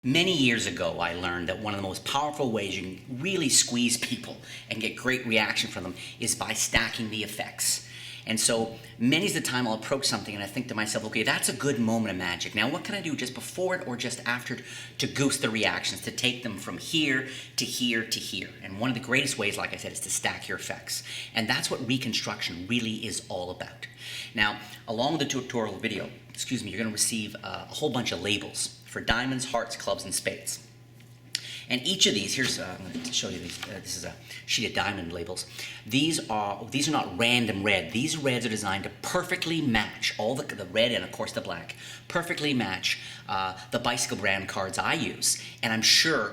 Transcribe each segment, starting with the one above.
Many years ago, I learned that one of the most powerful ways you can really squeeze people and get great reaction from them is by stacking the effects. And so many's the time I'll approach something and I think to myself, okay, that's a good moment of magic. Now what can I do just before it or just after it to goose the reactions, to take them from here to here to here? And one of the greatest ways, like I said, is to stack your effects. And that's what Reconstruction really is all about. Now, along with the tutorial video, you're going to receive a whole bunch of labels for diamonds, hearts, clubs, and spades. And each of these, I'm going to show you these. This is a sheet of diamond labels. These are not random red. These reds are designed to perfectly match all the red and of course the black. Perfectly match the bicycle brand cards I use, and I'm sure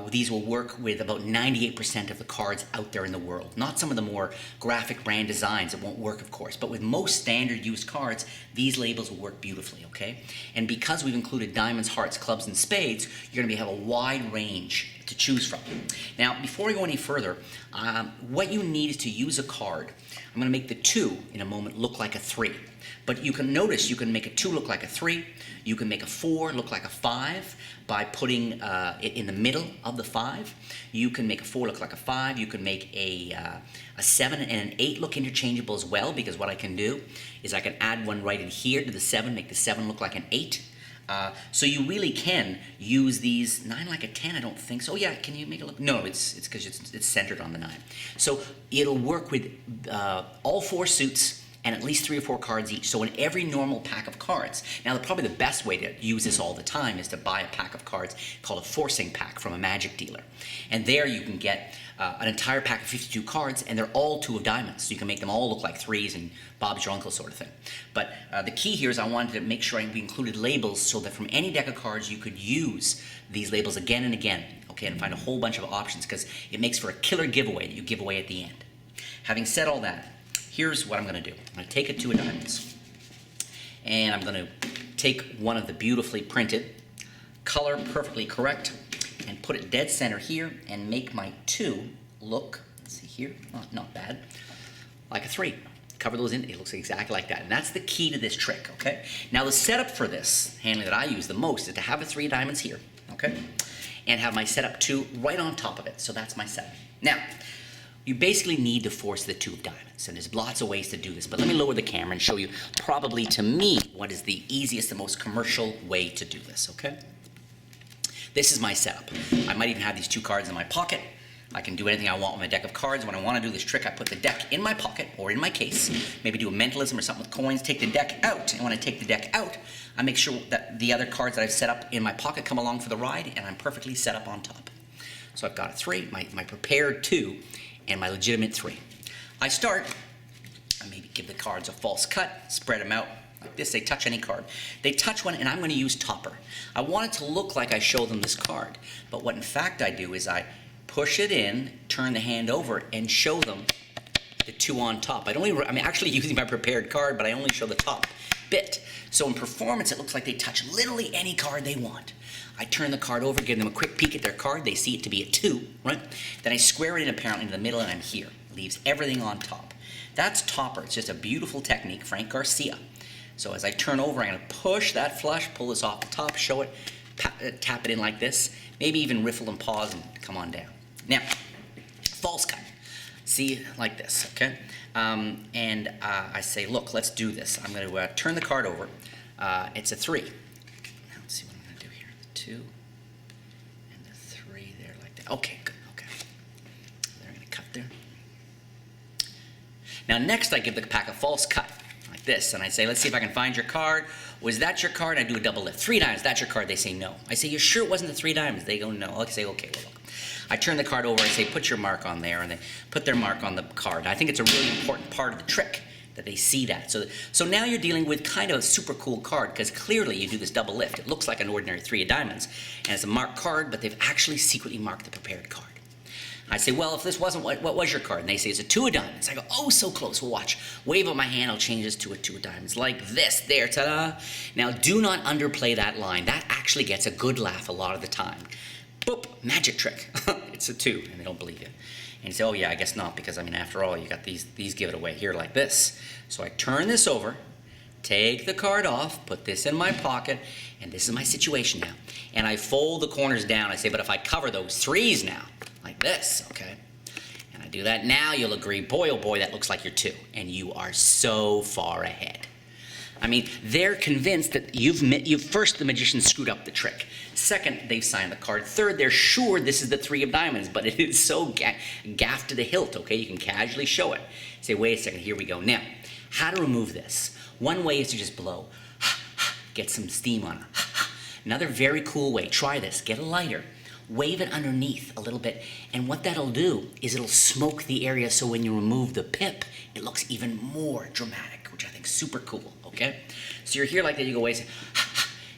these will work with about 98% of the cards out there in the world. Not some of the more graphic brand designs. It won't work, of course, but with most standard used cards, these labels will work beautifully. Okay, and because we've included diamonds, hearts, clubs, and spades, you're going to have a wide range to choose from. Now, before we go any further, what you need is to use a card. I'm going to make the 2 in a moment look like a 3. But you can notice you can make a 2 look like a 3. You can make a 4 look like a 5 by putting it in the middle of the 5. You can make a 4 look like a 5. You can make a 7 and an 8 look interchangeable as well, because what I can do is I can add one right in here to the 7, make the 7 look like an 8. So you really can use these 9 like a 10. I don't think so. Oh yeah, can you make it look? No, it's because it's centered on the 9. So it'll work with all 4 suits and at least 3 or 4 cards each. So in every normal pack of cards. Now, probably the best way to use this all the time is to buy a pack of cards called a forcing pack from a magic dealer. And there you can get an entire pack of 52 cards, and they're all 2 of diamonds. So you can make them all look like 3s and Bob's your uncle sort of thing. But the key here is I wanted to make sure we included labels so that from any deck of cards you could use these labels again and again, okay, and find a whole bunch of options, because it makes for a killer giveaway that you give away at the end. Having said all that, here's what I'm going to do. I'm going to take a 2 of diamonds, and I'm going to take one of the beautifully printed, color perfectly correct, and put it dead center here and make my 2 look, let's see here, not bad, like a 3. Cover those in, it looks exactly like that. And that's the key to this trick, okay? Now the setup for this handling that I use the most is to have a 3 diamonds here, okay? And have my setup 2 right on top of it. So that's my setup. Now, you basically need to force the 2 of diamonds, and there's lots of ways to do this, but let me lower the camera and show you probably, to me, what is the easiest and most commercial way to do this, okay? This is my setup. I might even have these 2 cards in my pocket. I can do anything I want with my deck of cards. When I want to do this trick, I put the deck in my pocket or in my case, maybe do a mentalism or something with coins, take the deck out, and when I take the deck out, I make sure that the other cards that I've set up in my pocket come along for the ride, and I'm perfectly set up on top. So I've got a 3, my prepared 2, and my legitimate 3. I start, I maybe give the cards a false cut, spread them out like this. They touch any card. They touch one, and I'm going to use topper. I want it to look like I show them this card, but what in fact I do is I push it in, turn the hand over, and show them the 2 on top. I'm actually using my prepared card, but I only show the top bit. So in performance, it looks like they touch literally any card they want. I turn the card over, give them a quick peek at their card. They see it to be a 2, right? Then I square it in apparently into the middle, and I'm here. Leaves everything on top. That's topper. It's just a beautiful technique, Frank Garcia. So as I turn over, I'm going to push that flush, pull this off the top, show it, tap it in like this, maybe even riffle and pause and come on down. Now, false cut. See, like this, okay? I say, look, let's do this. I'm going to turn the card over. It's a 3. Now, let's see what I'm going to do here. The 2 and the 3 there, like that. Okay, good, okay. They're going to cut there. Now, next, I give the pack a false cut, like this, and I say, let's see if I can find your card. Was that your card? I do a double lift. 3 diamonds, that's your card. They say no. I say, you're sure it wasn't the 3 diamonds? They go, no. I say, okay, well, look. I turn the card over, I say, put your mark on there, and they put their mark on the card. I think it's a really important part of the trick that they see that. So now you're dealing with kind of a super cool card, because clearly you do this double lift. It looks like an ordinary 3 of diamonds, and it's a marked card, but they've actually secretly marked the prepared card. I say, well, if this wasn't, what was your card? And they say, it's a 2 of diamonds. I go, oh, so close. Well, watch. Wave up my hand, I'll change this to a 2 of diamonds. Like this, there, ta-da. Now, do not underplay that line. That actually gets a good laugh a lot of the time. Boop, magic trick. It's a 2, and they don't believe you. And you say, oh yeah, I guess not, because I mean, after all, you got these give it away here like this. So I turn this over, take the card off, put this in my pocket, and this is my situation now. And I fold the corners down. I say, but if I cover those threes now, like this, okay? And I do that now, you'll agree, boy, oh boy, that looks like your 2. And you are so far ahead. I mean, they're convinced that first, the magician screwed up the trick. Second, they've signed the card. Third, they're sure this is the 3 of diamonds, but it is so gaffed to the hilt, okay? You can casually show it. Say, wait a second, here we go. Now, how to remove this? One way is to just blow. Get some steam on it. Another very cool way, try this, get a lighter, wave it underneath a little bit, and what that'll do is it'll smoke the area so when you remove the pip, it looks even more dramatic, which I think is super cool, okay? So you're here like that, you go away and say,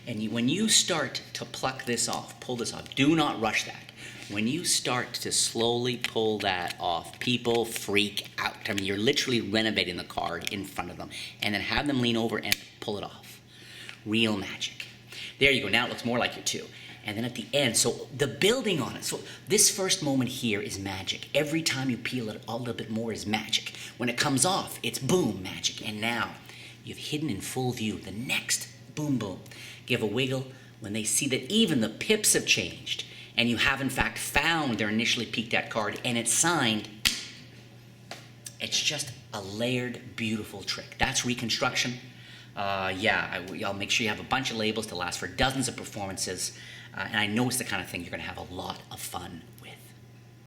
and when you start to pluck this off, pull this off, do not rush that. When you start to slowly pull that off, people freak out. I mean, you're literally renovating the card in front of them, and then have them lean over and pull it off. Real magic. There you go, now it looks more like your 2. And then at the end, so the building on it. So this first moment here is magic. Every time you peel it a little bit more is magic. When it comes off, it's boom, magic. And now you've hidden in full view the next boom, boom. Give a wiggle when they see that even the pips have changed and you have in fact found their initially peeked at card and it's signed. It's just a layered, beautiful trick. That's Reconstruction. I'll make sure you have a bunch of labels to last for dozens of performances. And I know it's the kind of thing you're going to have a lot of fun